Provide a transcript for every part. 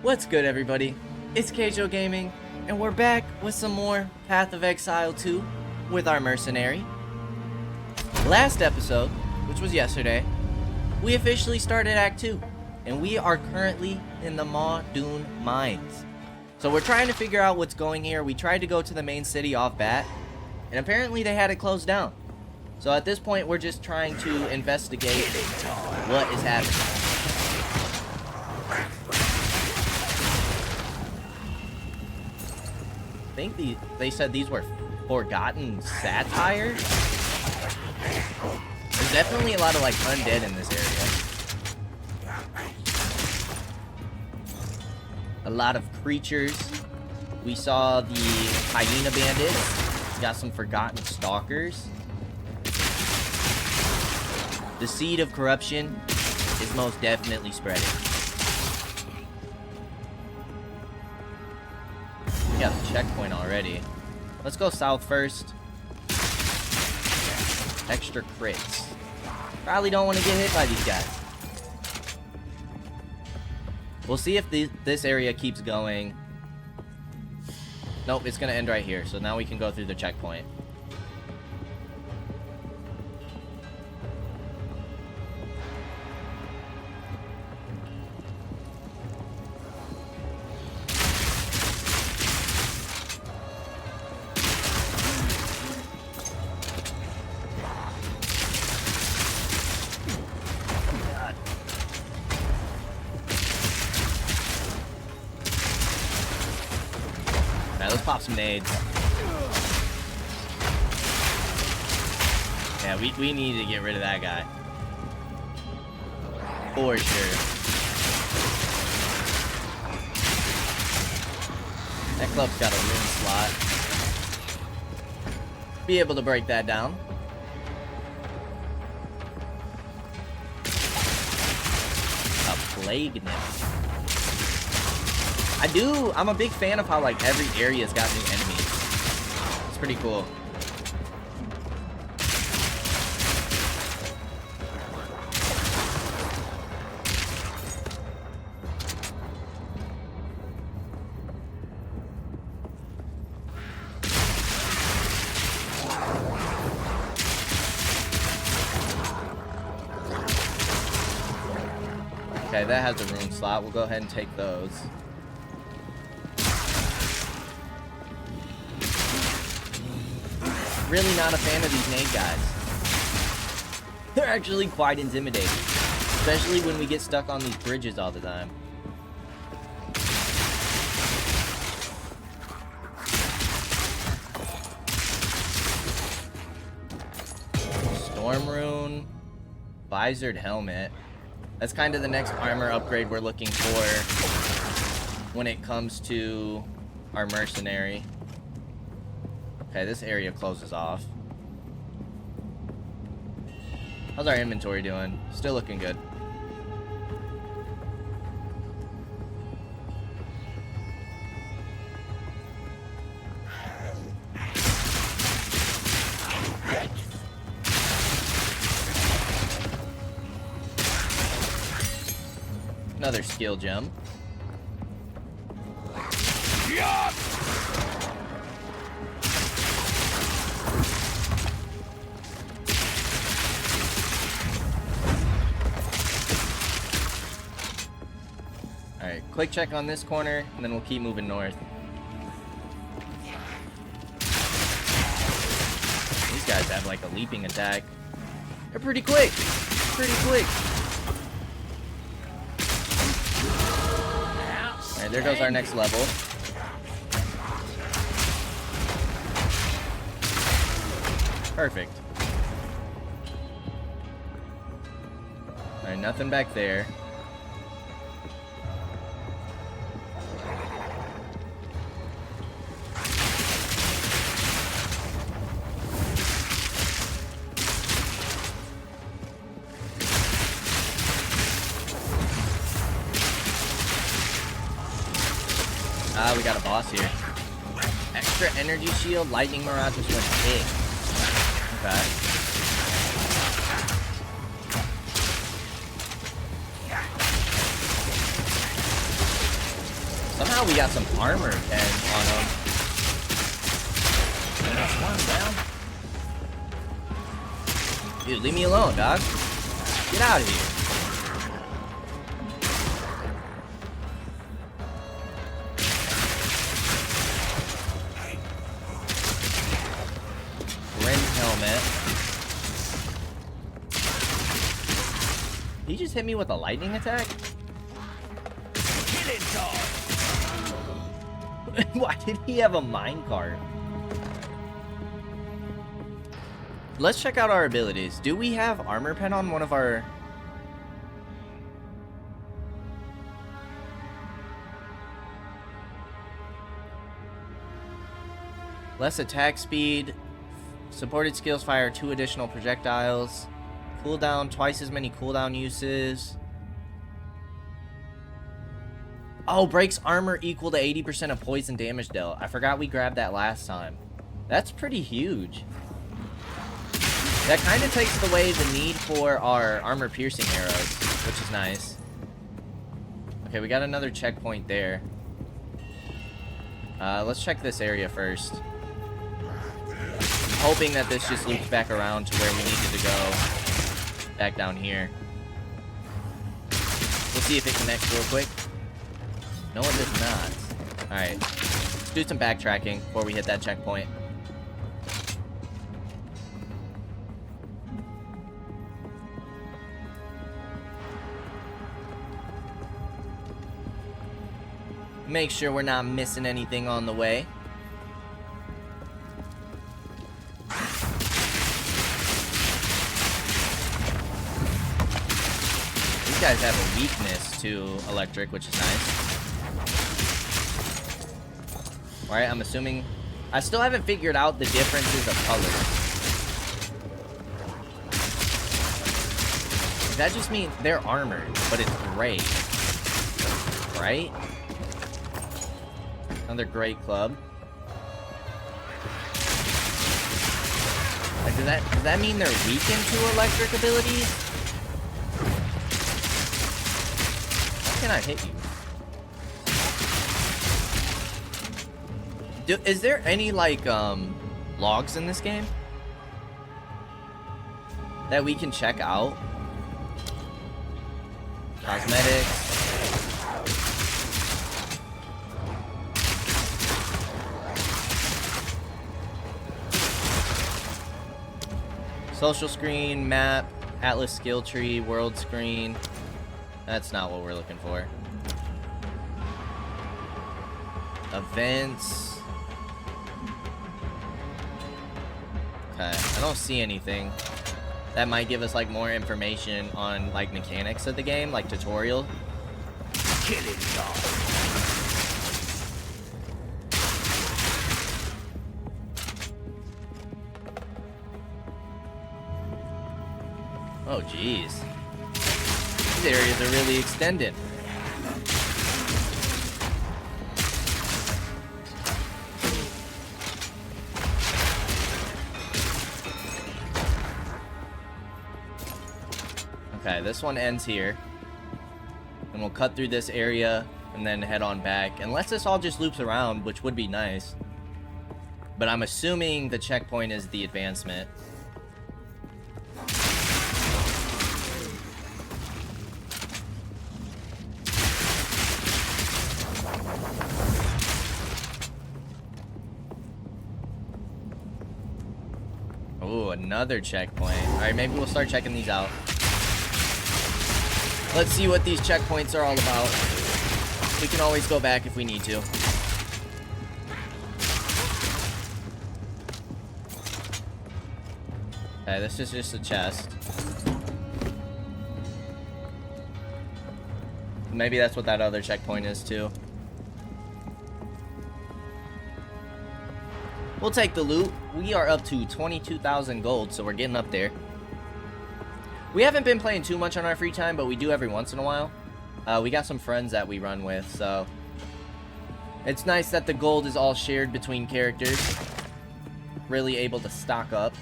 What's good, everybody? It's Kaige-O Gaming, and we're back with some more Path of Exile 2 with our Mercenary. Last episode, which was yesterday, we officially started Act 2, and we are currently in the Maw Dune Mines. So we're trying to figure out what's going here. We tried to go to the main city off bat, and apparently they had it closed down. So at this point, we're just trying to investigate what is happening. I think they said these were forgotten satires. There's definitely a lot of like undead in this area. A lot of creatures. We saw the hyena bandits. Got some forgotten stalkers. The seed of corruption is most definitely spreading. We got the checkpoint already. Let's go south first. Extra crits. Probably don't want to get hit by these guys. We'll see if this area keeps going. Nope, it's going to end right here. So now we can go through the checkpoint. Let's pop some nades. Yeah, we need to get rid of that guy. For sure. That club's got a rune slot. Be able to break that down. A plague nymph. I'm a big fan of how like every area's got new enemies. It's pretty cool. Okay, that has a rune slot. We'll go ahead and take those. Really not a fan of these nade guys. They're actually quite intimidating, especially when we get stuck on these bridges all the time. Storm rune, visored helmet. That's kind of the next armor upgrade we're looking for when it comes to our mercenary. Okay, this area closes off. How's our inventory doing? Still looking good. Another skill gem. Alright, quick check on this corner, and then we'll keep moving north. These guys have like a leaping attack. They're pretty quick. Pretty quick. Alright, there goes our next level. Perfect. Alright, nothing back there. Ah, we got a boss here. Extra energy shield, lightning mirage just went big. Okay. Now we got some armor 10 on him. Dude, leave me alone, dog. Get out of here. Helmet. He just hit me with a lightning attack? Why did he have a minecart? Let's check out our abilities. Do we have armor pen on one of our... Less attack speed. Supported skills fire 2 additional projectiles. Cooldown, twice as many cooldown uses. Oh, breaks armor equal to 80% of poison damage dealt. I forgot we grabbed that last time. That's pretty huge. That kind of takes away the need for our armor piercing arrows, which is nice. Okay, we got another checkpoint there. Let's check this area first. I'm hoping that this just loops back around to where we needed to go. Back down here. We'll see if it connects real quick. No, it does not. Alright. Let's do some backtracking before we hit that checkpoint. Make sure we're not missing anything on the way. These guys have a weakness to electric, which is nice. Alright, I'm assuming... I still haven't figured out the differences of colors. That just means they're armored, but it's gray. Right? Another great club. Like, does that mean they're weakened to electric abilities? How can I hit you? Is there any, like, logs in this game that we can check out? Cosmetics. Social screen, map, Atlas skill tree, world screen. That's not what we're looking for. Events. Okay, I don't see anything. That might give us like more information on like mechanics of the game, like tutorial. Killing dog. Oh jeez. These areas are really extended. Okay, this one ends here. And we'll cut through this area and then head on back. Unless this all just loops around, which would be nice. But I'm assuming the checkpoint is the advancement. Ooh, another checkpoint. Alright, maybe we'll start checking these out. Let's see what these checkpoints are all about. We can always go back if we need to. Okay, this is just a chest. Maybe that's what that other checkpoint is too. We'll take the loot. We are up to 22,000 gold, so we're getting up there. We haven't been playing too much on our free time, but we do every once in a while. We got some friends that we run with, so... It's nice that the gold is all shared between characters. Really able to stock up.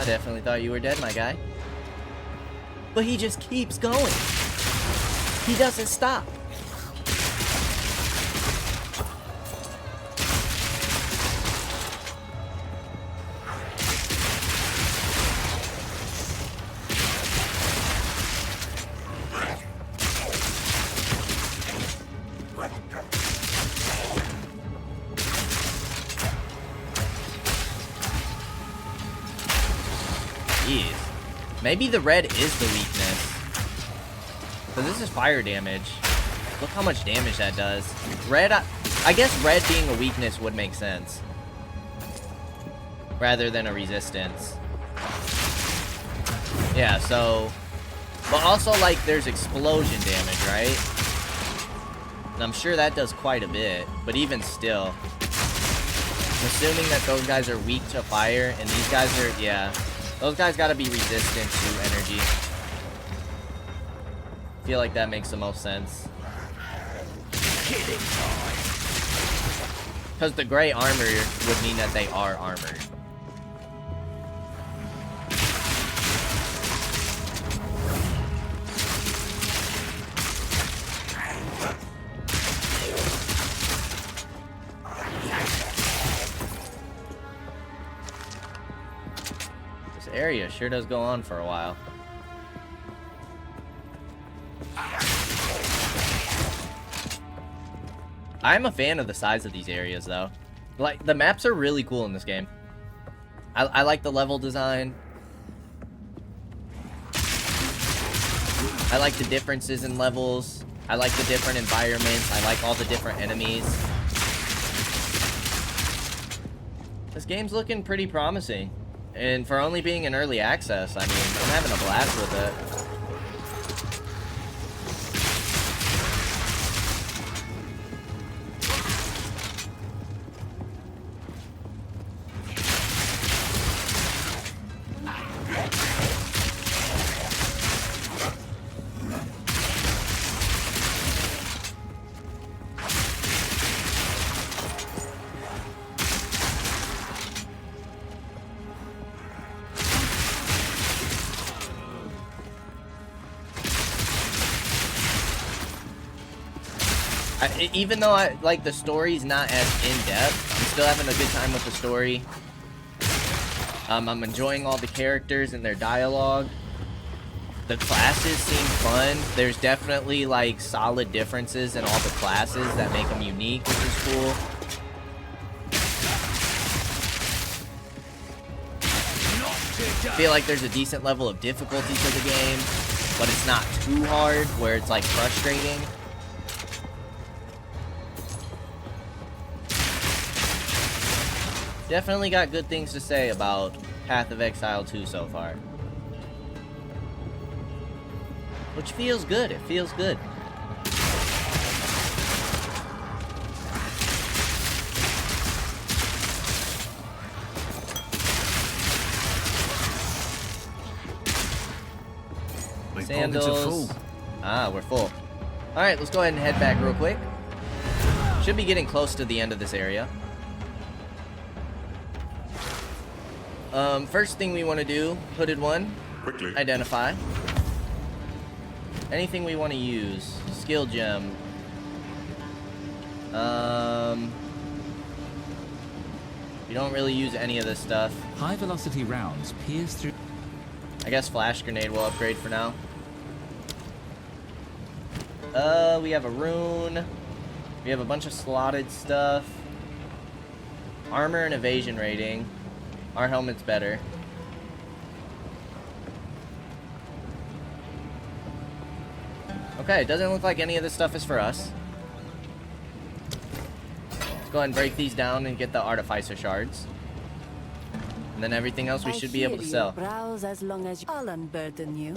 definitely thought you were dead, my guy. But he just keeps going. He doesn't stop. Maybe the red is the weakness. So this is fire damage. Look how much damage that does. Red, I guess red being a weakness would make sense. Rather than a resistance. Yeah, so... But also, like, there's explosion damage, right? And I'm sure that does quite a bit. But even still... I'm assuming that those guys are weak to fire, and these guys are... Yeah. Those guys gotta be resistant to energy. I feel like that makes the most sense. Because the gray armor would mean that they are armored. Area sure does go on for a while. I'm a fan of the size of these areas though. Like, the maps are really cool in this game. I like the level design. I like the differences in levels. I like the different environments. I like all the different enemies. This game's looking pretty promising. And for only being in early access, I mean, I'm having a blast with it. Even though like the story's not as in-depth, I'm still having a good time with the story. I'm enjoying all the characters and their dialogue. The classes seem fun. There's definitely like solid differences in all the classes that make them unique, which is cool. I feel like there's a decent level of difficulty to the game, but it's not too hard where it's like frustrating. Definitely got good things to say about Path of Exile 2 so far. Which feels good. It feels good. Sandals. Ah, we're full. Alright, let's go ahead and head back real quick. Should be getting close to the end of this area. First thing we want to do, hooded one, quickly identify. Anything we want to use, skill gem. We don't really use any of this stuff. High velocity rounds pierce through. I guess flash grenade will upgrade for now. We have a rune. We have a bunch of slotted stuff. Armor and evasion rating. Our helmet's better. Okay, it doesn't look like any of this stuff is for us. Let's go ahead and break these down and get the artificer shards. And then everything else we should be able to sell. Browse as long as I'll unburden you.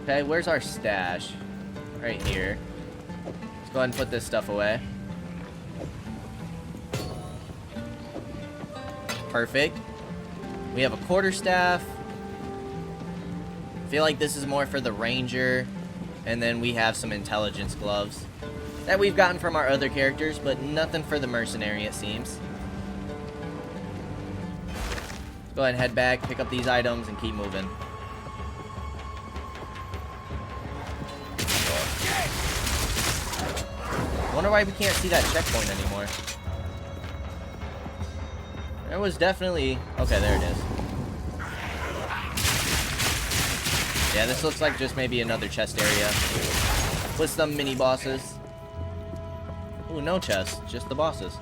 Okay, where's our stash? Right here. Let's go ahead and put this stuff away. Perfect. We have a quarterstaff. I feel like this is more for the ranger. And then we have some intelligence gloves. that we've gotten from our other characters, but nothing for the Mercenary, it seems. Go ahead and head back, pick up these items, and keep moving. Wonder why we can't see that checkpoint anymore. There was definitely... Okay, there it is. Yeah, this looks like just maybe another chest area with some mini bosses. Ooh, no chest, just the bosses.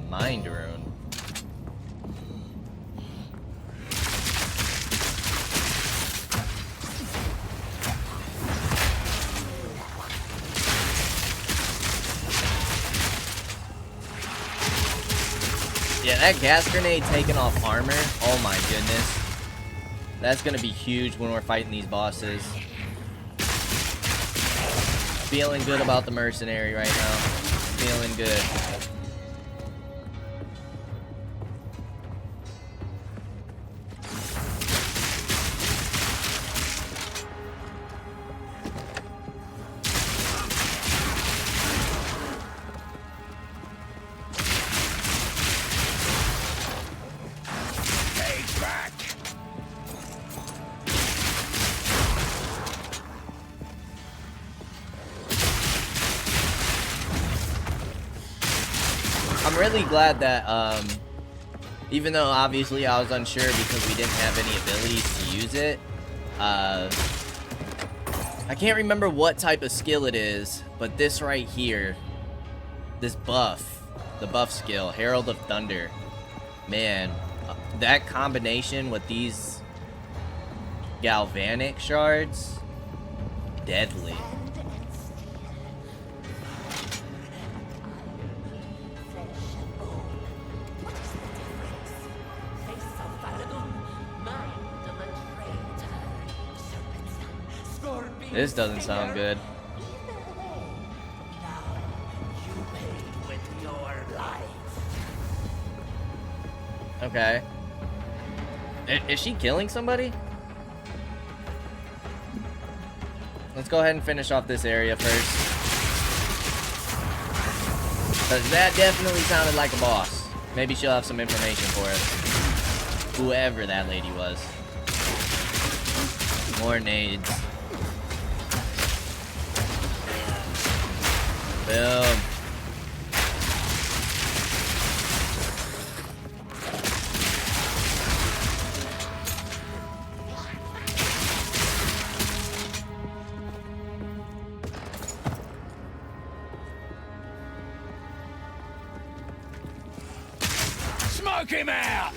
Mind rune. Yeah, that gas grenade taking off armor. Oh my goodness. That's gonna be huge when we're fighting these bosses. Feeling good about the Mercenary right now. Feeling good. I'm really glad that, even though obviously I was unsure because we didn't have any abilities to use it, I can't remember what type of skill it is, but this right here, this buff, the buff skill, Herald of Thunder, man, that combination with these galvanic shards, deadly. This doesn't sound good. Okay. Is she killing somebody? Let's go ahead and finish off this area first. Because that definitely sounded like a boss. Maybe she'll have some information for us. Whoever that lady was. More nades. Boom. Smoke him out!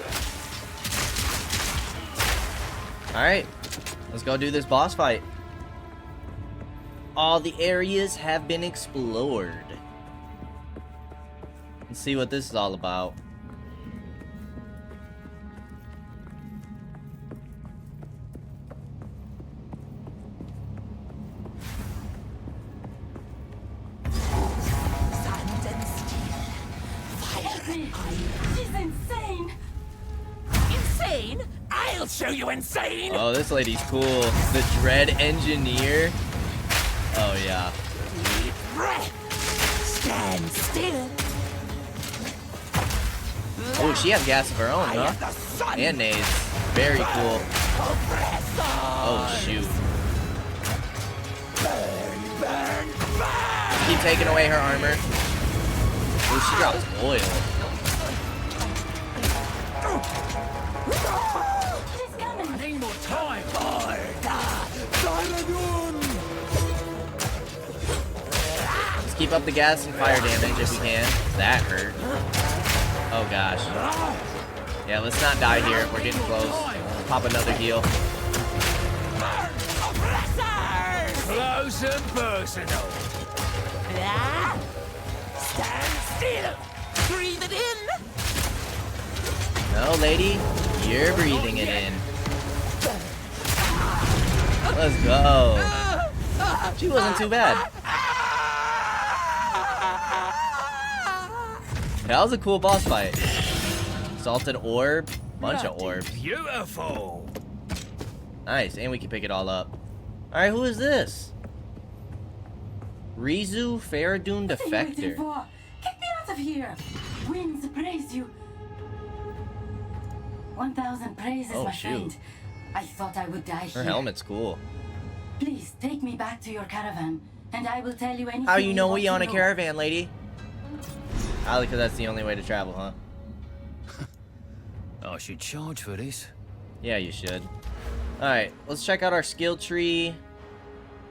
Alright. Let's go do this boss fight. All the areas have been explored. Let's see what this is all about. She's insane! Insane? I'll show you insane! Oh, this lady's cool. The Dread Engineer. Oh, yeah. Deep breath. Stand still. Oh, she has gas of her own, huh? And nades. Very cool. Oh, shoot. Keep taking away her armor. Oh, she drops oil. I need more time. Let's keep up the gas and fire damage if we can. That hurt. Oh gosh. Yeah, let's not die here. We're getting close. Pop another heal. Close and personal. Ah! Stand still! Breathe it in! No, lady. You're breathing it in. Let's go. She wasn't too bad. That was a cool boss fight. Salted orb. Bunch of orbs. Beautiful! Nice. And we can pick it all up. Alright, who is this? Rizu Faradun What are you waiting Defector. for? Get me out of here! Winds praise you. 1,000 praises, Oh, my shoot. friend. I thought I would die Her here. helmet's cool. Please take me back to your caravan, and I will tell you anything. How you know want we to on a know. caravan, lady? Probably because that's the only way to travel, huh? I should charge for this. Yeah, you should. Alright, let's check out our skill tree.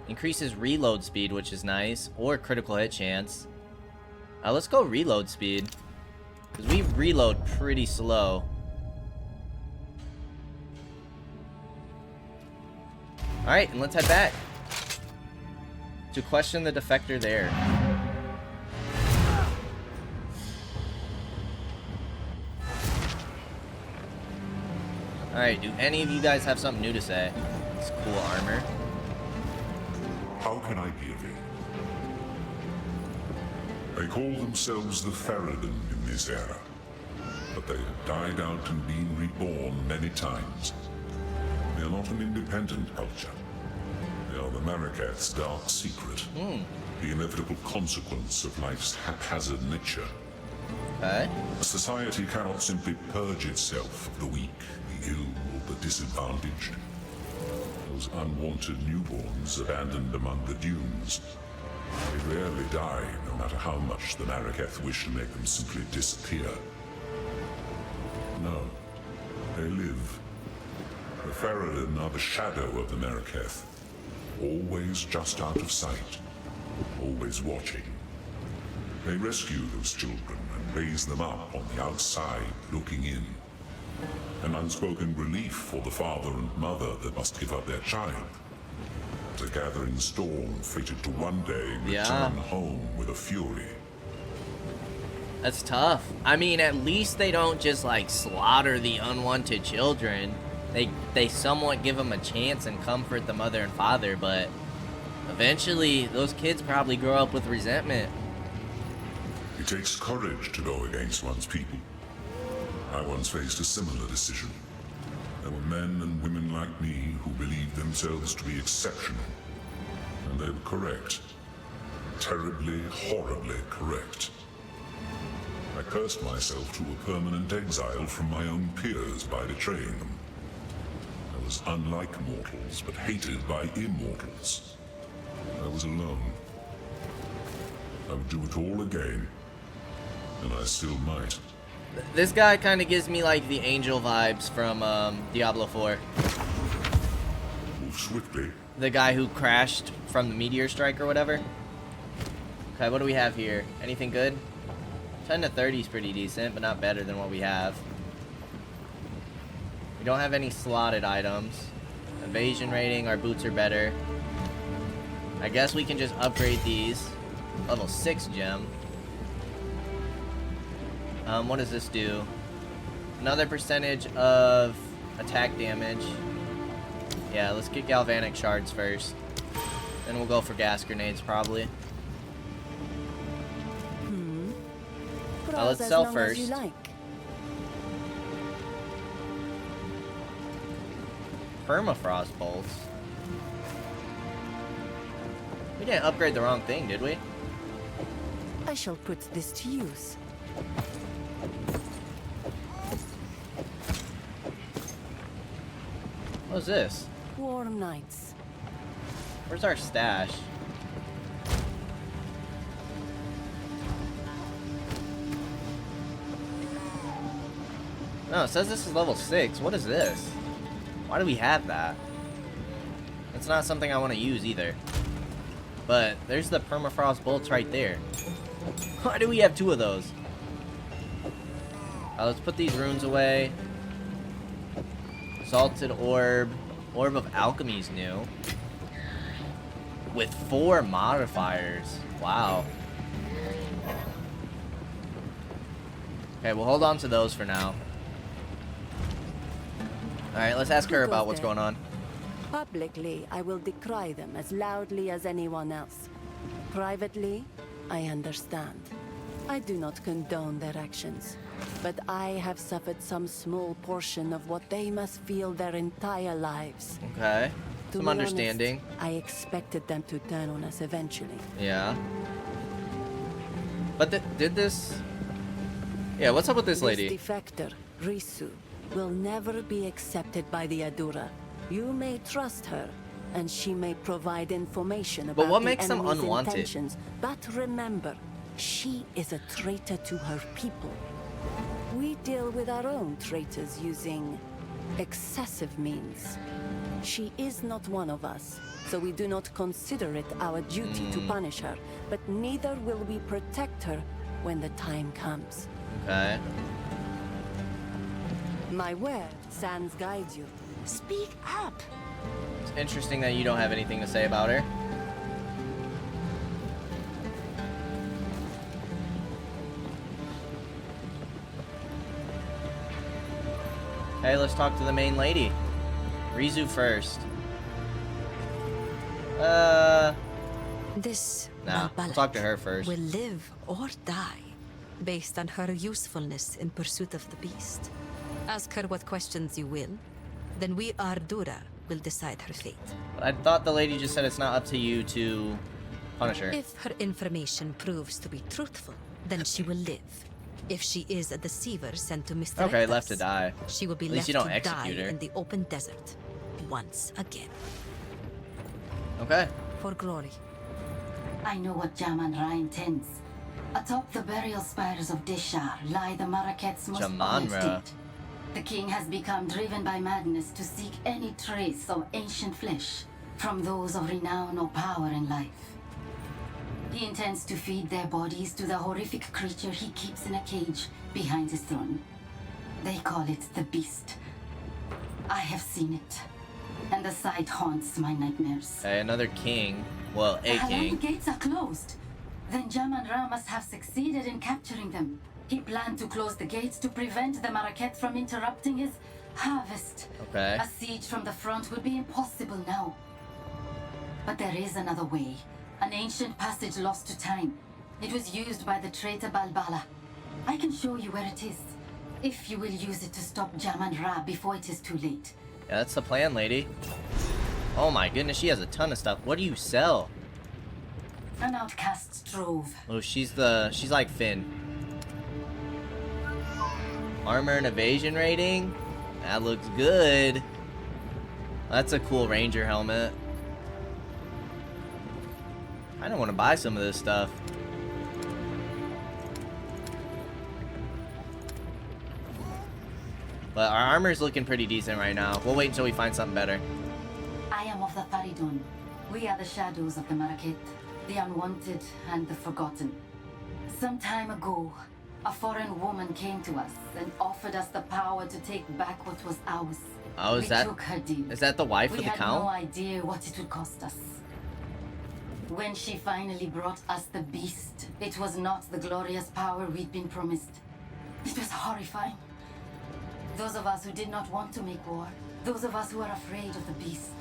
Increases reload speed, which is nice. Or critical hit chance. Let's go reload speed. Because we reload pretty slow. Alright, and let's head back. To question the defector there. Alright, do any of you guys have something new to say? It's cool armor. How can I be of aid? They call themselves the Faradun in this era, but they have died out and been reborn many times. They are not an independent culture. They are the Mariketh's dark secret, the inevitable consequence of life's haphazard nature. Okay. A society cannot simply purge itself of the weak, the ill, or the disadvantaged. Those unwanted newborns abandoned among the dunes. They rarely die, no matter how much the Mariketh wish to make them simply disappear. No, they live. The Faradun are the shadow of the Mariketh, always just out of sight, always watching. They rescue those children and raise them up on the outside, looking in. An unspoken relief for the father and mother that must give up their child. A gathering storm fated to one day return home with a fury. That's tough. I mean, at least they don't just like slaughter the unwanted children. They somewhat give them a chance and comfort the mother and father, but eventually those kids probably grow up with resentment. It takes courage to go against one's people. I once faced a similar decision. There were men and women like me who believed themselves to be exceptional. And they were correct. Terribly, horribly correct. I cursed myself to a permanent exile from my own peers by betraying them. I was unlike mortals, but hated by immortals. I was alone. I would do it all again. And I still might. This guy kind of gives me like the angel vibes from Diablo 4. Move swiftly. The guy who crashed from the meteor strike or whatever. Okay, what do we have here? Anything good? 10 to 30 is pretty decent, but not better than what we have. We don't have any slotted items. Evasion rating, our boots are better. I guess we can just upgrade these. Level 6 gem. What does this do? Another percentage of attack damage. Yeah, let's get galvanic shards first. Then we'll go for gas grenades probably. Let's sell first. Permafrost bolts. We didn't upgrade the wrong thing, did we? I shall put this to use. What's this? Warm nights. Where's our stash? No, it says this is level 6. What is this? Why do we have that? It's not something I want to use either. But there's the permafrost bolts right there. Why do we have 2 of those? Let's put these runes away. Salted orb. Orb of alchemy is new. With 4 modifiers. Wow. Okay, we'll hold on to those for now. Alright, let's ask her about what's going on. Publicly, I will decry them as loudly as anyone else. Privately, I understand. I do not condone their actions, but I have suffered some small portion of what they must feel their entire lives. Okay. To Some be understanding. honest, I expected them to turn on us eventually. Yeah. But did this... Yeah, what's up with this lady? This defector, Risu, will never be accepted by the Adura. You may trust her, and she may provide information about what the makes them enemy's unwanted? intentions. But remember, she is a traitor to her people. We deal with our own traitors using excessive means. She is not one of us, so we do not consider it our duty to punish her, but neither will we protect her when the time comes. Okay. My word, Sans guides you. Speak up. It's interesting that you don't have anything to say about her. Hey, let's talk to the main lady. Rizu first. This Nah, we'll talk to her first. will live or die based on her usefulness in pursuit of the beast. Ask her what questions you will, then we Ardura will decide her fate. I thought the lady just said it's not up to you to punish her. If her information proves to be truthful, then she will live. If she is a deceiver sent to misdirect Okay, us, left to die. she will be At least left you don't to die execute her. in the open desert once again. Okay. For glory. I know what Jaman-Ra intends. Atop the burial spires of Deshar lie the Maraket's most honored Jaman-Ra. dead. The king has become driven by madness to seek any trace of ancient flesh from those of renown or power in life. He intends to feed their bodies to the horrific creature he keeps in a cage behind his throne. They call it the Beast. I have seen it, and the sight haunts my nightmares. Okay, another king. Well, a The Halal king. gates are closed. Then Jaman-Ra must have succeeded in capturing them. He planned to close the gates to prevent the Maraket from interrupting his harvest. Okay. A siege from the front would be impossible now. But there is another way. An ancient passage lost to time. It was used by the traitor Balbala. I can show you where it is, if you will use it to stop Jaman-Ra before it is too late. Yeah, that's the plan, lady. Oh my goodness, she has a ton of stuff. What do you sell? An outcast trove. Oh, she's like Finn. Armor and evasion rating? That looks good. That's a cool ranger helmet. I don't want to buy some of this stuff. But our armor's looking pretty decent right now. We'll wait until we find something better. I am of the Faridun. We are the shadows of the Maraket, the unwanted and the forgotten. Some time ago, a foreign woman came to us and offered us the power to take back what was ours. Oh, We took her deal. is that the wife We of the had count? no idea what it would cost us. When she finally brought us the beast, it was not the glorious power we'd been promised. It was horrifying. Those of us who did not want to make war, those of us who were afraid of the beast,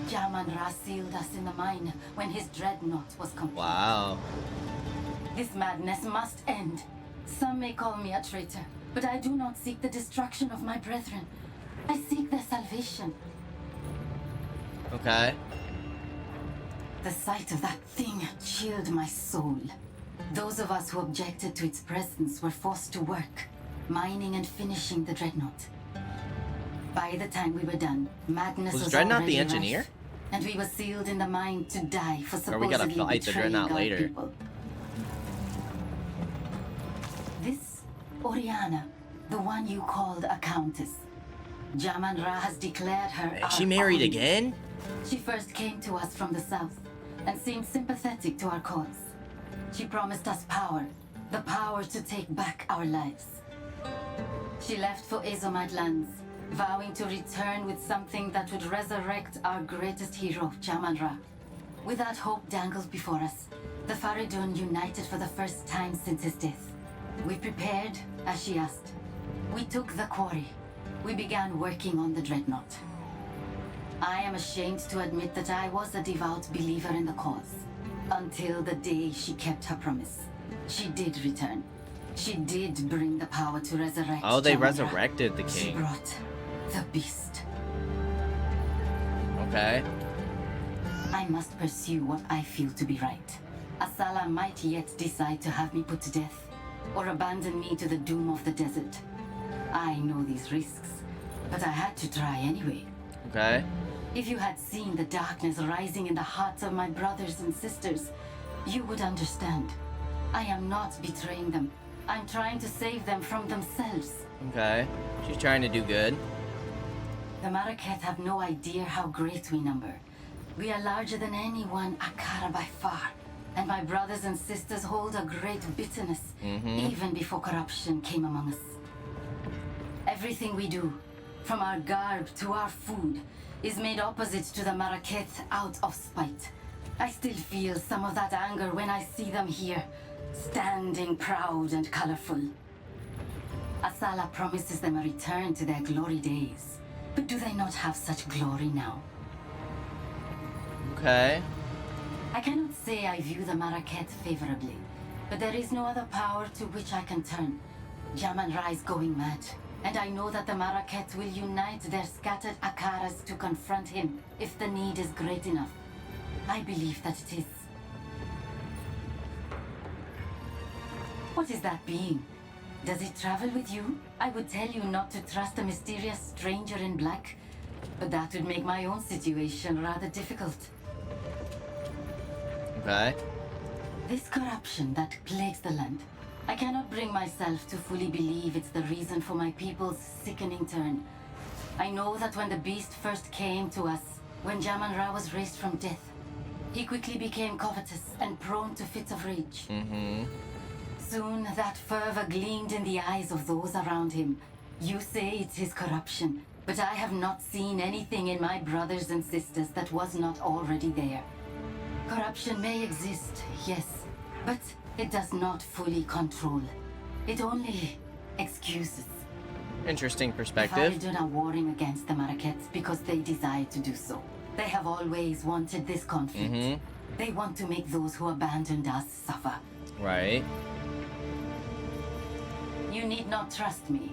Jaman-Ra sealed us in the mine when his dreadnought was complete. Wow. This madness must end. Some may call me a traitor, but I do not seek the destruction of my brethren. I seek their salvation. Okay. The sight of that thing chilled my soul. Those of us who objected to its presence were forced to work, mining and finishing the dreadnought. By the time we were done, madness Was was Dreadnought already the engineer? rife, and we were sealed in the mine to die for Or we supposedly gotta fight the betraying Dreadnought our later. people. This Oriana, the one you called a countess. Jaman-Ra has declared her Is she our married own. again? She first came to us from the south and seemed sympathetic to our cause. She promised us power, the power to take back our lives. She left for Azomite lands, vowing to return with something that would resurrect our greatest hero, Jaman-Ra. With that hope dangled before us, the Faridun united for the first time since his death. We prepared, as she asked. We took the quarry. We began working on the dreadnought. I am ashamed to admit that I was a devout believer in the cause. Until the day she kept her promise. She did return. She did bring the power to resurrect. Oh, they Jamara. resurrected the She king. brought the beast. Okay. I must pursue what I feel to be right. Asala might yet decide to have me put to death, or abandon me to the doom of the desert. I know these risks, but I had to try anyway. Okay. If you had seen the darkness rising in the hearts of my brothers and sisters, you would understand. I am not betraying them. I'm trying to save them from themselves. Okay. She's trying to do good. The Marrakech have no idea how great we number. We are larger than anyone Akara by far. And my brothers and sisters hold a great bitterness, even before corruption came among us. Everything we do, from our garb to our food, is made opposite to the Marrakech out of spite. I still feel some of that anger when I see them here, standing proud and colorful. Asala promises them a return to their glory days. But do they not have such glory now? Okay. I cannot say I view the Marrakech favorably, but there is no other power to which I can turn. Jaman-Ra is going mad, and I know that the Marrakech will unite their scattered Akaras to confront him if the need is great enough. I believe that it is. What is that being? Does it travel with you? I would tell you not to trust a mysterious stranger in black, but that would make my own situation rather difficult. Okay. This corruption that plagues the land, I cannot bring myself to fully believe it's the reason for my people's sickening turn. I know that when the beast first came to us, when Jaman-Ra was raised from death, he quickly became covetous and prone to fits of rage. Soon that fervor gleamed in the eyes of those around him. You say it's his corruption, but I have not seen anything in my brothers and sisters that was not already there. Corruption may exist, yes, but it does not fully control. It only excuses. Interesting The perspective. Faridun are warring against the Marrakech because they desire to do so. They have always wanted this conflict. They want to make those who abandoned us suffer. Right. You need not trust me.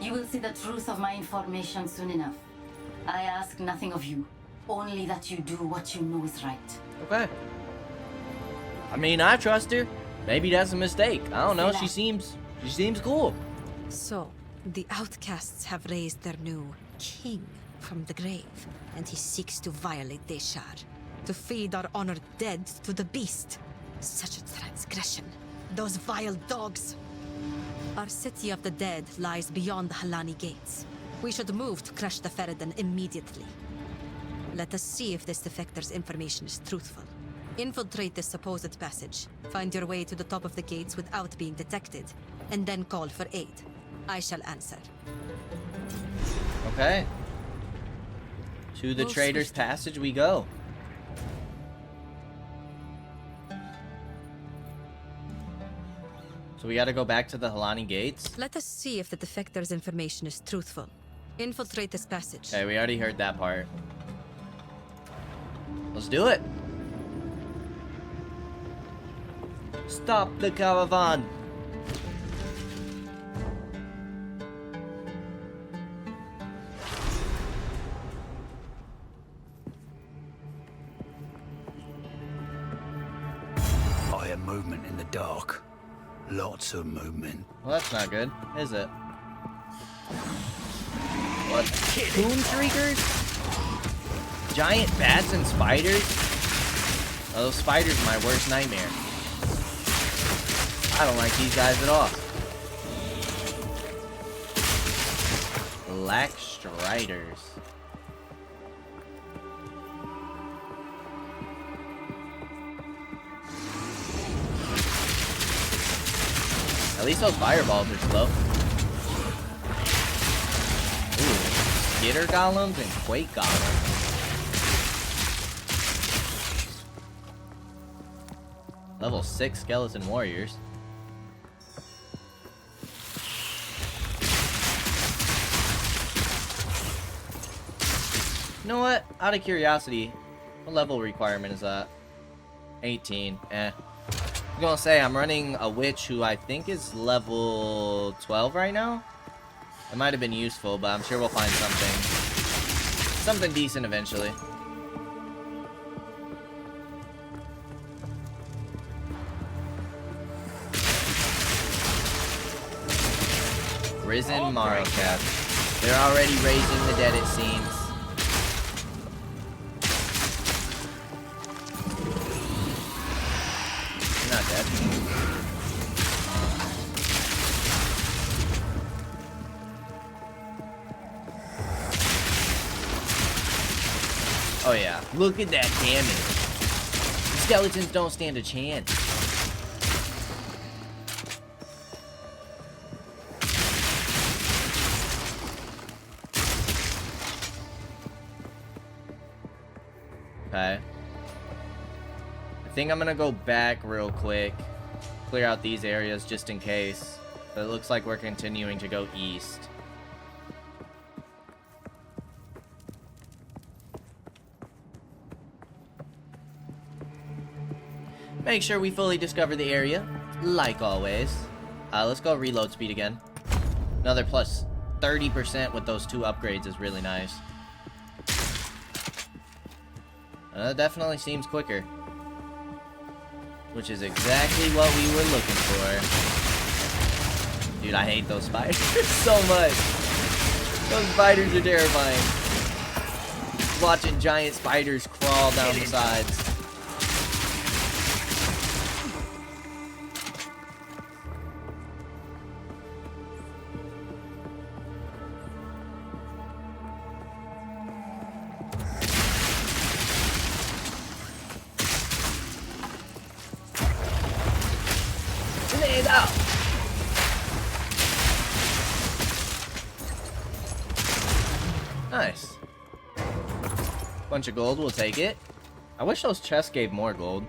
You will see the truth of my information soon enough. I ask nothing of you, only that you do what you know is right. Okay. I mean, I trust her. Maybe that's a mistake. I don't know. She seems cool. So, the outcasts have raised their new king from the grave, and he seeks to violate Deshar, to feed our honored dead to the beast. Such a transgression. Those vile dogs. Our city of the dead lies beyond the Halani gates. We should move to crush the Faridun immediately. Let us see if this defector's information is truthful. Infiltrate this supposed passage, find your way to the top of the gates without being detected, and then call for aid. I shall answer. Okay. To the Move Traitors' swiftly. Passage we go. So we gotta go back to the Halani gates. Let us see if the defector's information is truthful. Infiltrate this passage. Okay, we already heard that part. Let's do it. Stop the caravan. I hear movement in the dark. Lots of movement. Well, that's not good, is it? What? Coon shriekers? Giant bats and spiders? Oh, those spiders are my worst nightmare. I don't like these guys at all. Black Striders. At least those fireballs are slow. Ooh, Skitter Golems and Quake Golems. Level 6 Skeleton Warriors. You know what? Out of curiosity, what level requirement is that? 18. Eh. I'm gonna say I'm running a witch who I think is level 12 right now. It might have been useful, but I'm sure we'll find something decent eventually. Risen Marrowcat. They're already raising the dead, it seems. You're not dead. Oh yeah, look at that damage. Skeletons don't stand a chance. Okay. I think I'm gonna go back real quick. Clear out these areas just in case. But it looks like we're continuing to go east. Make sure we fully discover the area, like always. Let's go reload speed again. Another plus 30% with those 2 upgrades is really nice. That definitely seems quicker. Which is exactly what we were looking for. Dude, I hate those spiders so much. Those spiders are terrifying. Watching giant spiders crawl down the sides. Nice. Bunch of gold, we'll take it. I wish those chests gave more gold.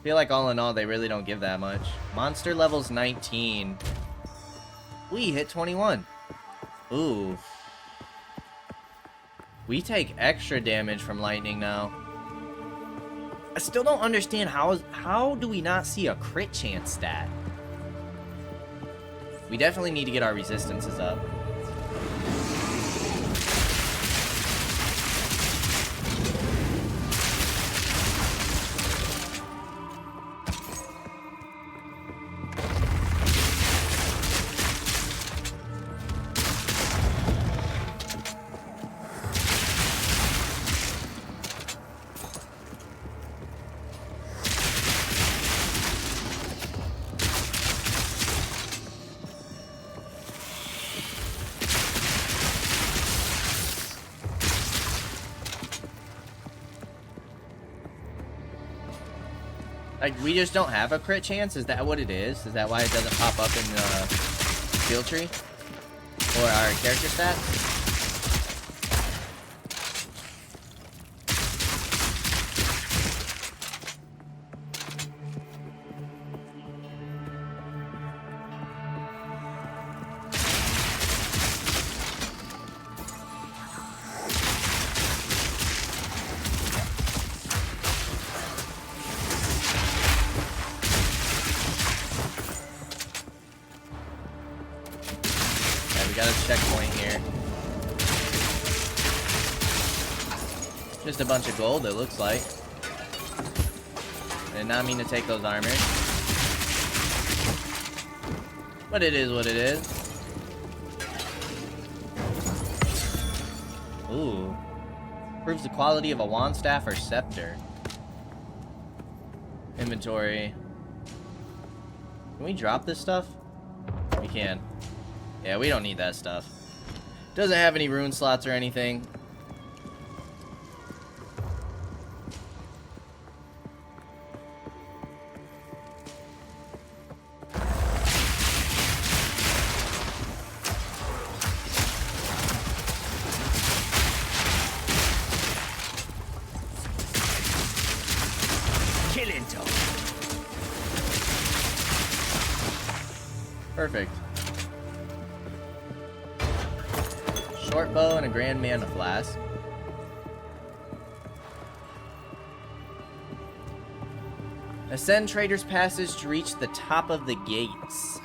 Feel like all in all, they really don't give that much. Monster level's 19. We hit 21. Ooh. We take extra damage from lightning now. I still don't understand how do we not see a crit chance stat? We definitely need to get our resistances up. Like, we just don't have a crit chance? Is that what it is? Is that why it doesn't pop up in the skill tree? Or our character stats? Checkpoint here. Just a bunch of gold, it looks like. I did not mean to take those armors. But it is what it is. Ooh. Proves the quality of a wand staff or scepter. Inventory. Can we drop this stuff? We can. Yeah, we don't need that stuff. Doesn't have any rune slots or anything. Killing talk. Perfect. short bow and a grand mana flask. Ascend Traitors Passage to reach the top of the gates.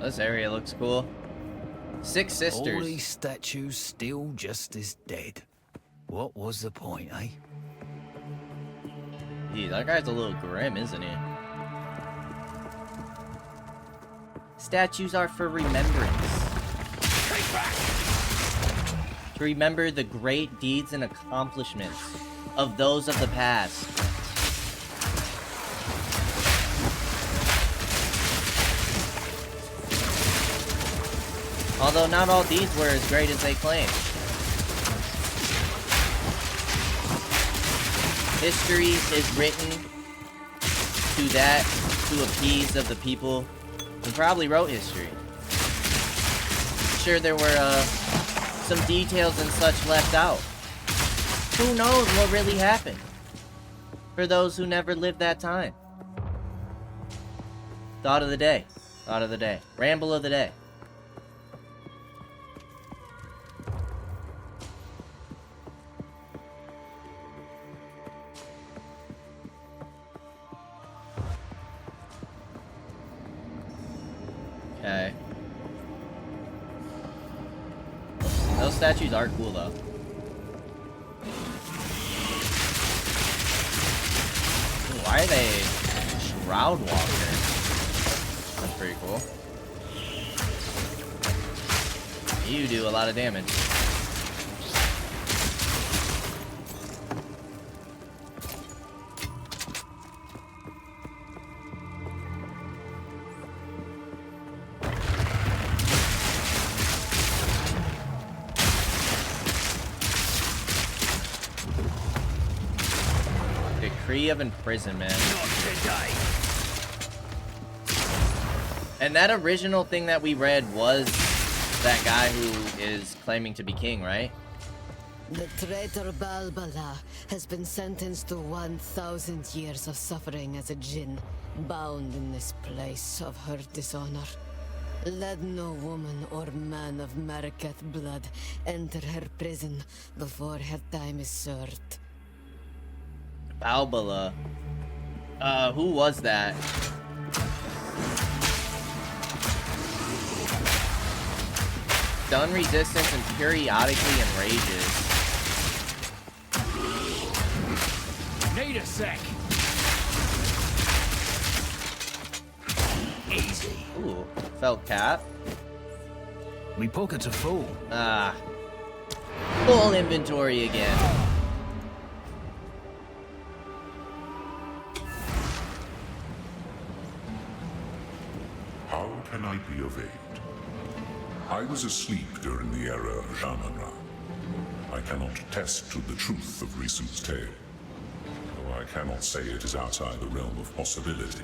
This area looks cool. 6 sisters. All these statues still just as dead. What was the point, eh? Gee, that guy's a little grim, isn't he? Statues are for remembrance. To remember the great deeds and accomplishments of those of the past. Although not all deeds were as great as they claimed. History is written to appease of the people who probably wrote history. Sure, there were some details and such left out. Who knows what really happened? For those who never lived that time. Thought of the day. Thought of the day. Ramble of the day. Okay. Those statues are cool though. Ooh, why are they Shroud Walker? That's pretty cool. You do a lot of damage. Decree of imprisonment. And that original thing that we read was that guy who is claiming to be king, right? The traitor Balbala has been sentenced to 1,000 years of suffering as a djinn, bound in this place of her dishonor. Let no woman or man of Marikath blood enter her prison before her time is served. Balbala. Who was that? Stun resistance and periodically enrages. Need a sec. Easy. Ooh, felt cap. Me pockets are full. Ah. Full inventory again. How can I be of aid? I was asleep during the era of Shamanra. I cannot attest to the truth of Risu's tale, though I cannot say it is outside the realm of possibility.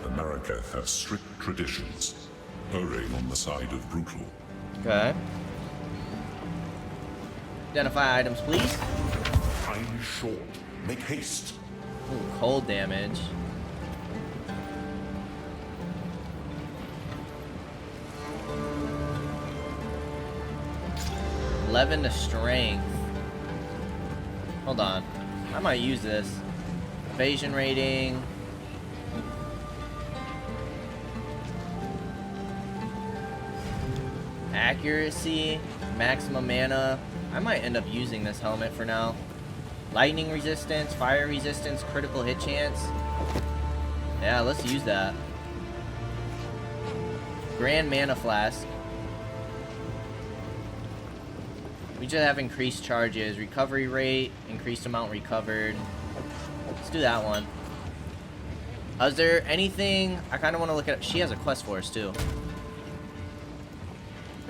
The Marikath have strict traditions, erring on the side of brutal. Okay. Identify items, please. Time is short. Make haste. Ooh, cold damage. $11 to strength. Hold on. I might use this. Evasion rating. Accuracy. Maximum mana. I might end up using this helmet for now. Lightning resistance, fire resistance, critical hit chance. Yeah, let's use that. Grand mana flask. We just have increased charges, recovery rate, increased amount recovered. Let's do that one. Is there anything... I kind of want to look at... She has a quest for us, too.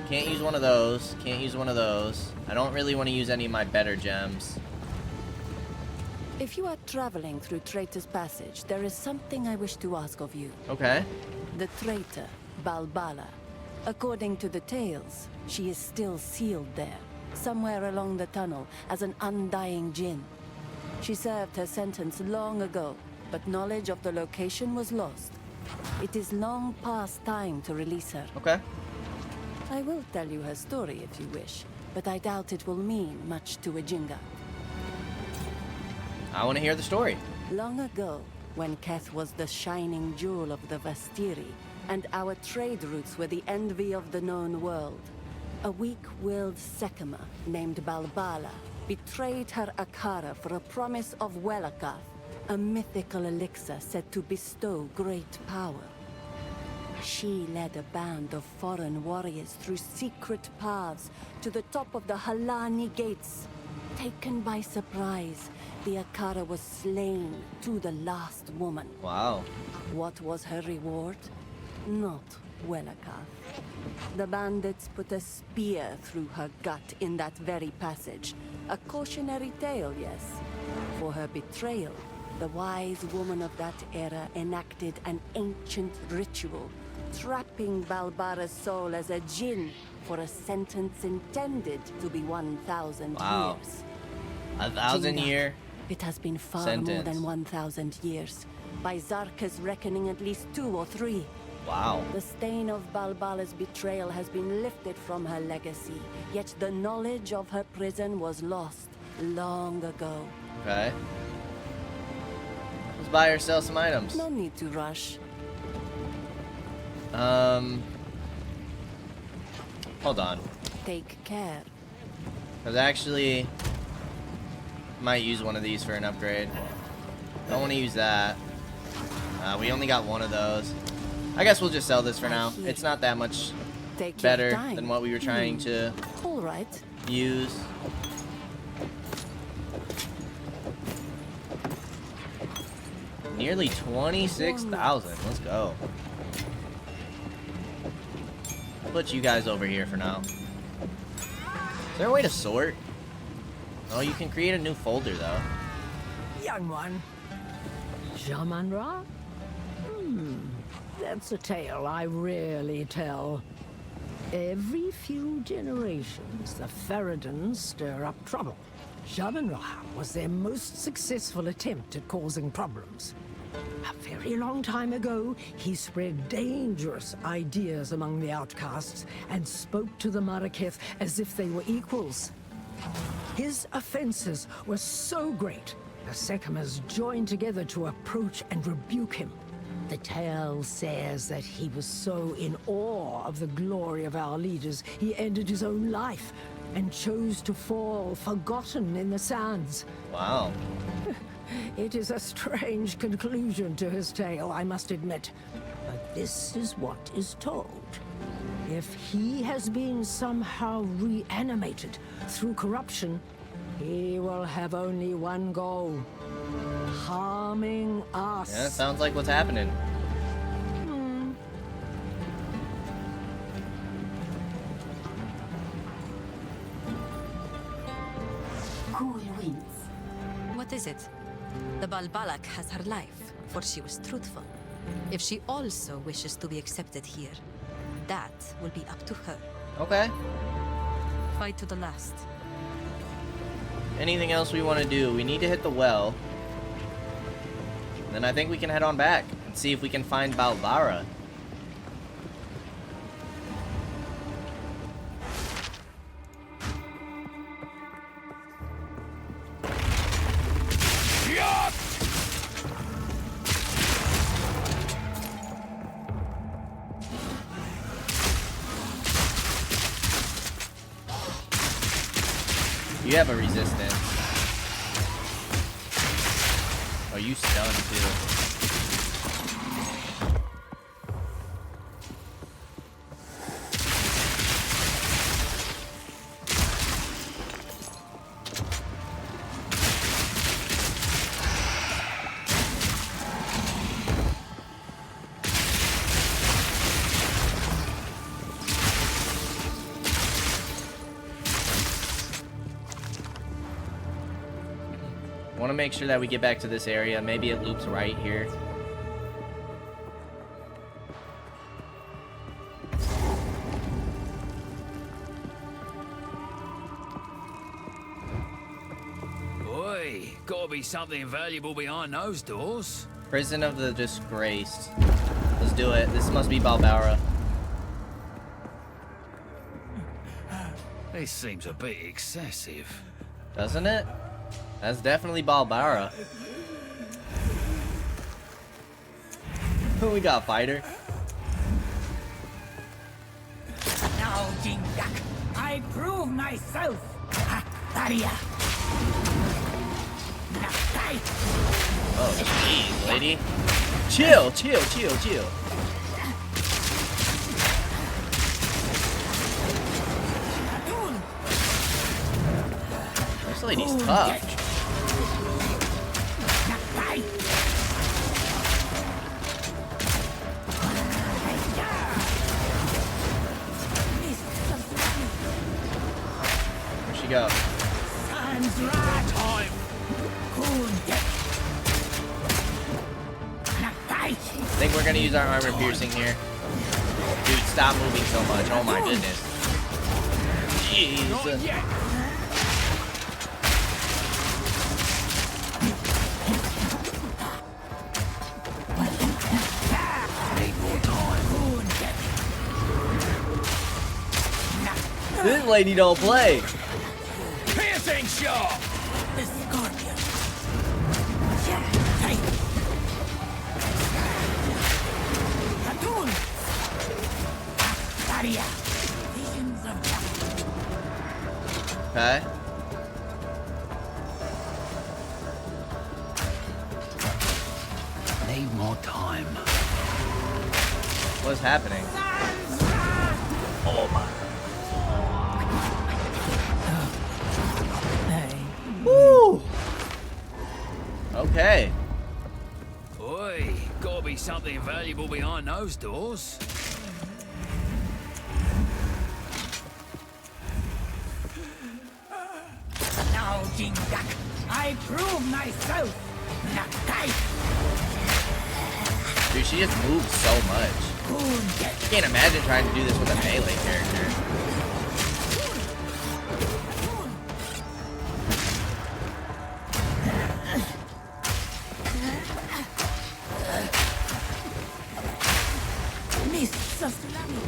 Can't use one of those. Can't use one of those. I don't really want to use any of my better gems. If you are traveling through Traitor's Passage, there is something I wish to ask of you. Okay. The traitor, Balbala. According to the tales, she is still sealed there, somewhere along the tunnel, as an undying djinn. She served her sentence long ago, but knowledge of the location was lost. It is long past time to release her. Okay. I will tell you her story if you wish, but I doubt it will mean much to a Jinga. I want to hear the story. Long ago, when Keth was the shining jewel of the Vastiri, and our trade routes were the envy of the known world, a weak-willed Sekema named Balbala betrayed her Akara for a promise of Welakath, a mythical elixir said to bestow great power. She led a band of foreign warriors through secret paths to the top of the Halani gates. Taken by surprise, the Akara was slain to the last woman. Wow. What was her reward? Not Welakath. The bandits put a spear through her gut in that very passage. A cautionary tale, yes. For her betrayal, the wise woman of that era enacted an ancient ritual, trapping Balbara's soul as a djinn for a sentence intended to be 1,000 Wow. years. 1,000 year. It has been far Sentence. more than 1,000 years. By Zarka's reckoning, at least 2 or 3. Wow. The stain of Balbala's betrayal has been lifted from her legacy, yet the knowledge of her prison was lost long ago. Okay. Let's buy or sell some items. No need to rush. Hold on. Take care. Because actually, might use one of these for an upgrade. Don't want to use that. We only got one of those. I guess we'll just sell this for now. It's not that much Take your better time. than what we were trying to All right. use. Nearly 26,000. Let's go. I'll put you guys over here for now. Is there a way to sort? Oh, you can create a new folder though. Young one. Shaman-Ra? That's a tale I rarely tell. Every few generations, the Feridans stir up trouble. Shaman-Ra was their most successful attempt at causing problems. A very long time ago, he spread dangerous ideas among the outcasts and spoke to the Maraketh as if they were equals. His offenses were so great, the Sekemas joined together to approach and rebuke him. The tale says that he was so in awe of the glory of our leaders, he ended his own life and chose to fall forgotten in the sands. Wow. It is a strange conclusion to his tale, I must admit. But this is what is told. If he has been somehow reanimated through corruption, he will have only one goal: harming us. Yeah, that sounds like what's happening. Cool winds. What is it? The Balbalak has her life, for she was truthful. If she also wishes to be accepted here, that will be up to her. Okay. Fight to the last. Anything else we want to do? We need to hit the well. Then I think we can head on back and see if we can find Balbara. You have a resistance. Oh, you stun too. I want to make sure that we get back to this area. Maybe it loops right here. Boy, gotta be something valuable behind those doors. Prison of the Disgraced. Let's do it. This must be Balbara. This seems a bit excessive. Doesn't it? That's definitely Balbara. Who we got, fighter? Now, Jingdak, I prove myself. Daria. Oh, jeez, lady. Chill, chill, chill, chill. This lady's tough. Where'd she go? I think we're gonna use our armor piercing here. Dude, stop moving so much. Oh my goodness. Jeez. This lady don't play. Piercing shot! The Scorpion. Hatun. Daria. Visions of Okay. Need more time. What's happening? Oh my. Woo! Okay. Oi, gotta be something valuable behind those doors. Now, Jingdak, I prove myself. Nakai. Dude, she just moves so much. I can't imagine trying to do this with a melee character. Miss Sasulami.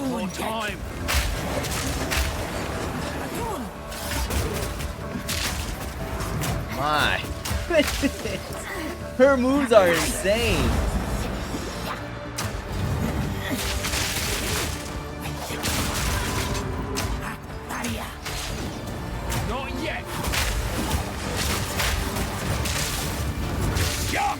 More time. My. Her moves are insane. Not yet. Yeah.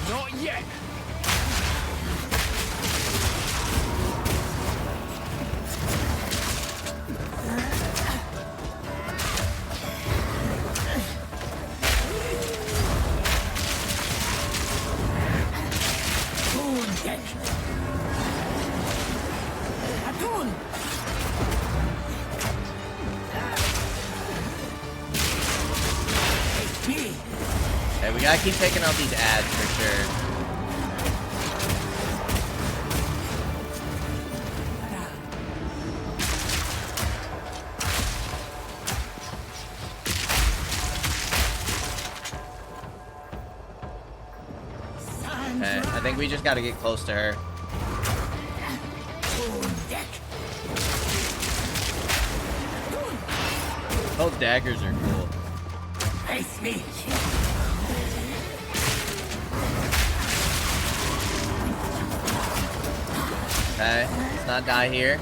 Not yet. Hey, we gotta keep taking out these ads for sure. Okay, I think we just gotta get close to her. Those daggers are cool. Face me. Okay, let's not die here.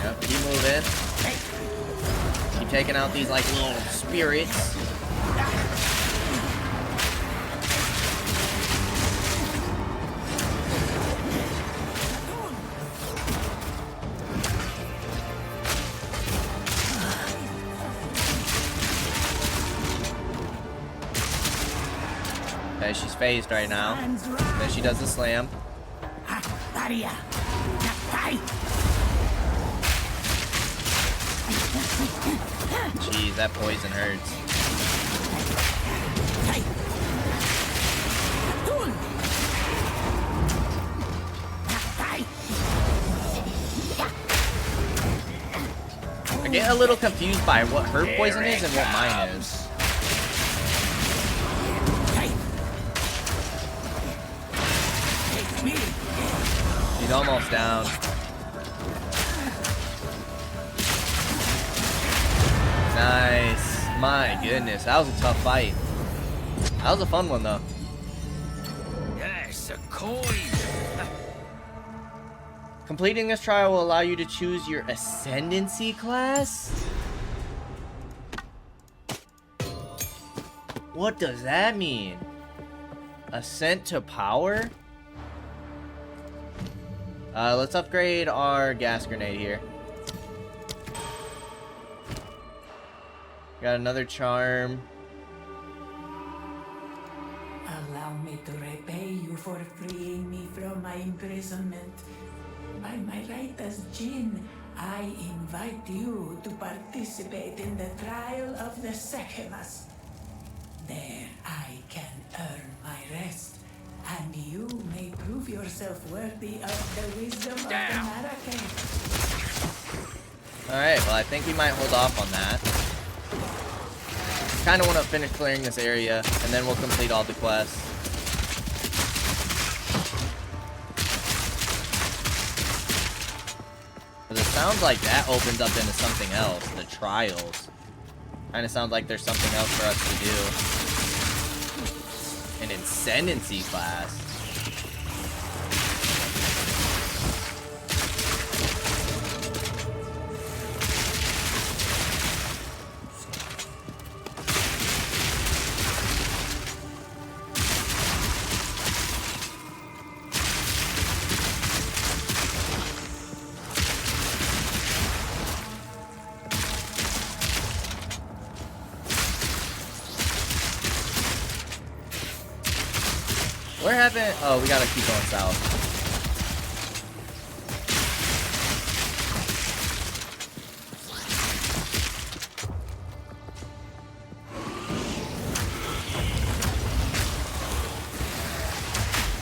Yep, keep moving. Keep taking out these like little spirits. Okay, she's phased right now. Then she does the slam. Jeez, that poison hurts. I get a little confused by what her poison is and what mine is. He's almost down. Nice. My goodness, that was a tough fight. That was a fun one though. Yes, a coin. Completing this trial will allow you to choose your ascendancy class? What does that mean? Ascent to power? Let's upgrade our gas grenade here. Got another charm. Allow me to repay you for freeing me from my imprisonment. By my right as Jinn, I invite you to participate in the trial of the Sechemas. There I can earn my rest, and you may prove yourself worthy of the wisdom of the Marrakech. Alright, well I think we might hold off on that. Kind of want to finish clearing this area, and then we'll complete all the quests. But it sounds like that opens up into something else, the trials. Kind of sounds like there's something else for us to do. An ascendancy class. Where haven't... Oh, we gotta keep going south.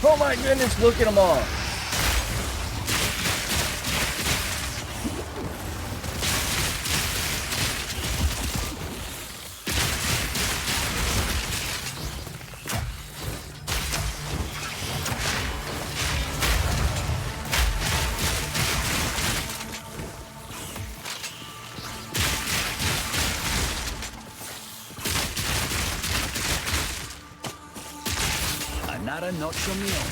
Oh my goodness, look at them all. Another notch on the own.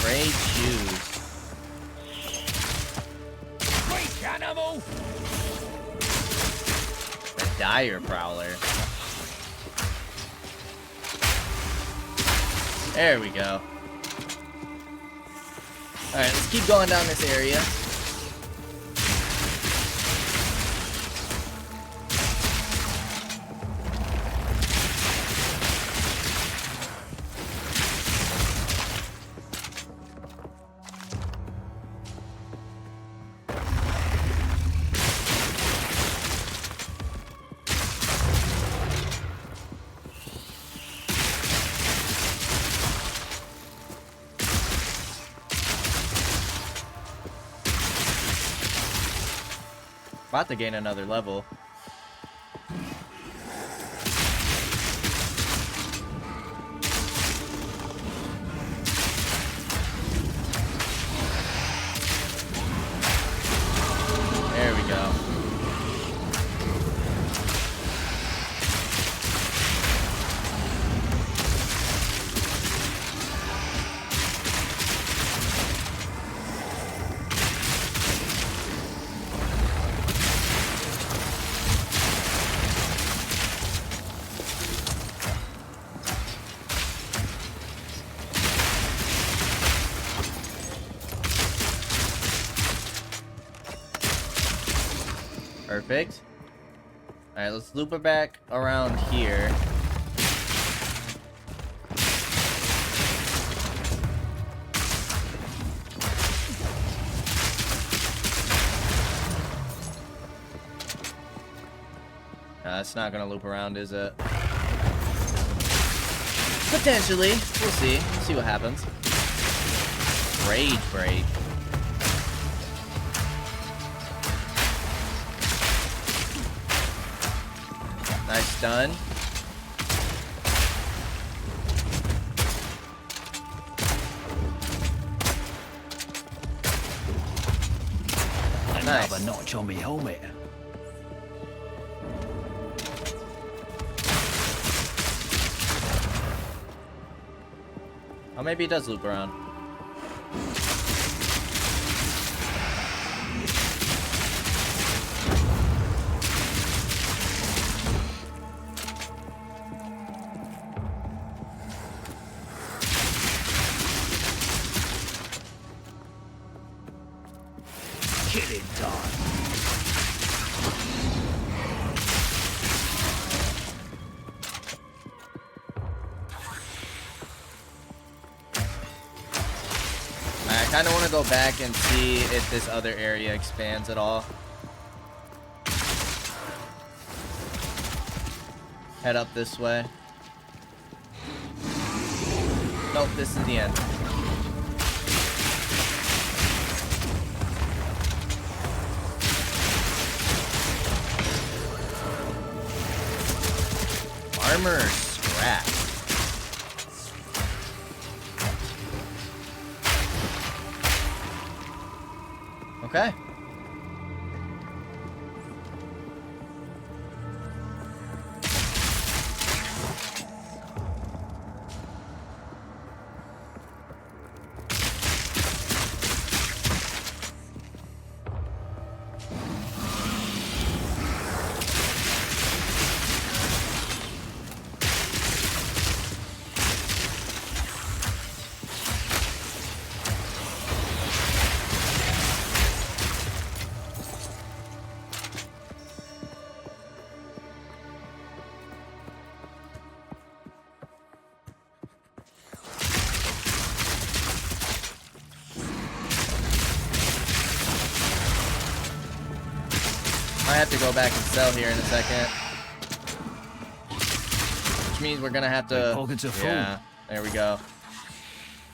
Great shoes. Quick, animal! The dire prowler. There we go. Alright, let's keep going down this area. About to gain another level. There we go. Perfect. Alright, let's loop her back around here. It's not gonna loop around, is it? Potentially. We'll see. See what happens. Rage break. Nice stun. Nice. Another notch on me helmet. Oh, maybe it does loop around. Killing time. I kind of want to go back and see if this other area expands at all. Head up this way. Nope, this is the end. Armor scrap. Okay. I have to go back and sell here in a second. Which means we're gonna have to... Yeah, there we go.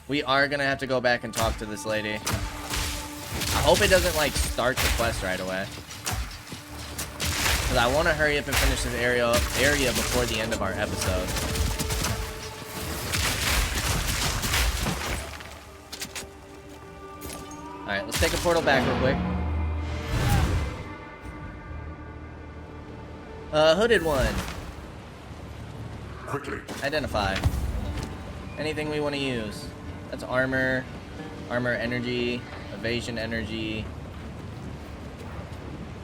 We are gonna have to go back and talk to this lady. I hope it doesn't, like, start the quest right away. Because I want to hurry up and finish this area before the end of our episode. Alright, let's take a portal back real quick. Hooded one. Quickly. Identify. Anything we want to use. That's armor. Armor energy. Evasion energy.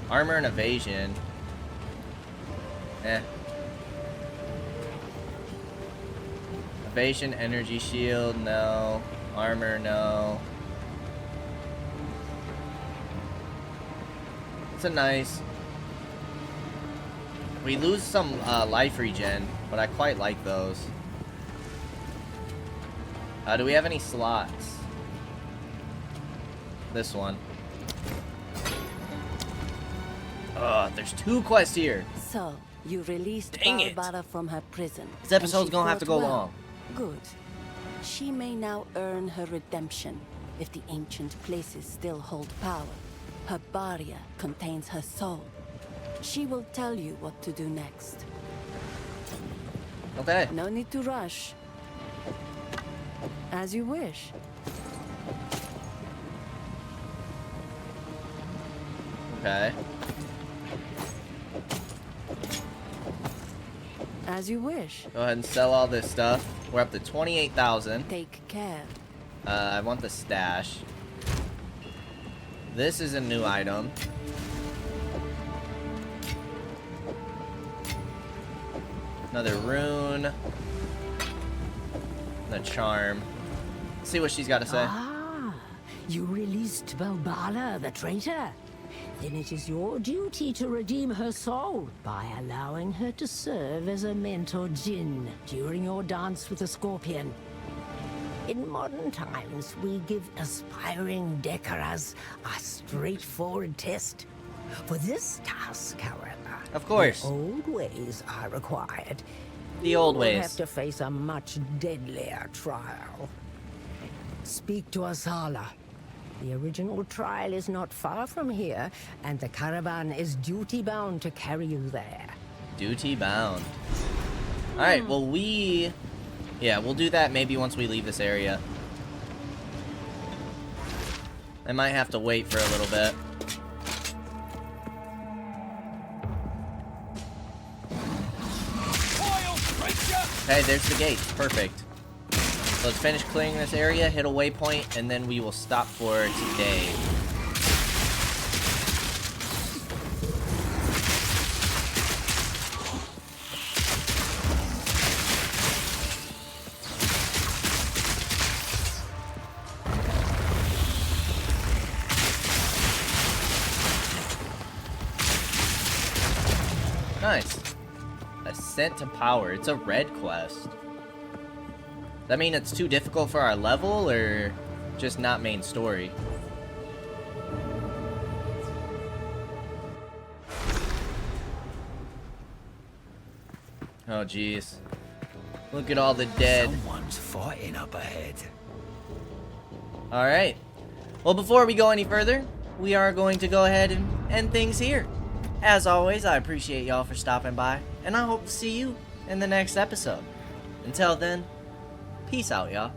Armor and evasion. Eh. Evasion, energy shield, no. Armor, no. It's a nice... We lose some life regen, but I quite like those. Do we have any slots? This one. There's 2 quests here. So, you released Dang it. Barbara from her prison. This episode's and she gonna have to fought go well. long. Good. She may now earn her redemption if the ancient places still hold power. Her barrier contains her soul. She will tell you what to do next. Okay. No need to rush. As you wish. Okay. As you wish. Go ahead and sell all this stuff. We're up to 28,000. Take care. I want the stash. This is a new item. Another rune. The charm. Let's see what she's got to say. Ah, you released Balbala, the traitor? then it is your duty to redeem her soul by allowing her to serve as a mentor Jinn during your dance with the Scorpion. In modern times, we give aspiring Decaras a straightforward test. For this task, however, of course, the old ways are required. The old You ways. will have to face a much deadlier trial. Speak to Asala. The original trial is not far from here, and the caravan is duty-bound to carry you there. Duty-bound. Alright, well yeah, we'll do that maybe once we leave this area. I might have to wait for a little bit. Okay, there's the gate. Perfect. So let's finish clearing this area, hit a waypoint, and then we will stop for today. Nice. Ascent to Power. It's a red quest. Does that mean it's too difficult for our level, or just not main story? Oh, jeez. Look at all the dead. Someone's fighting up ahead. Alright. Well, before we go any further, we are going to go ahead and end things here. As always, I appreciate y'all for stopping by, and I hope to see you in the next episode. Until then, peace out, y'all.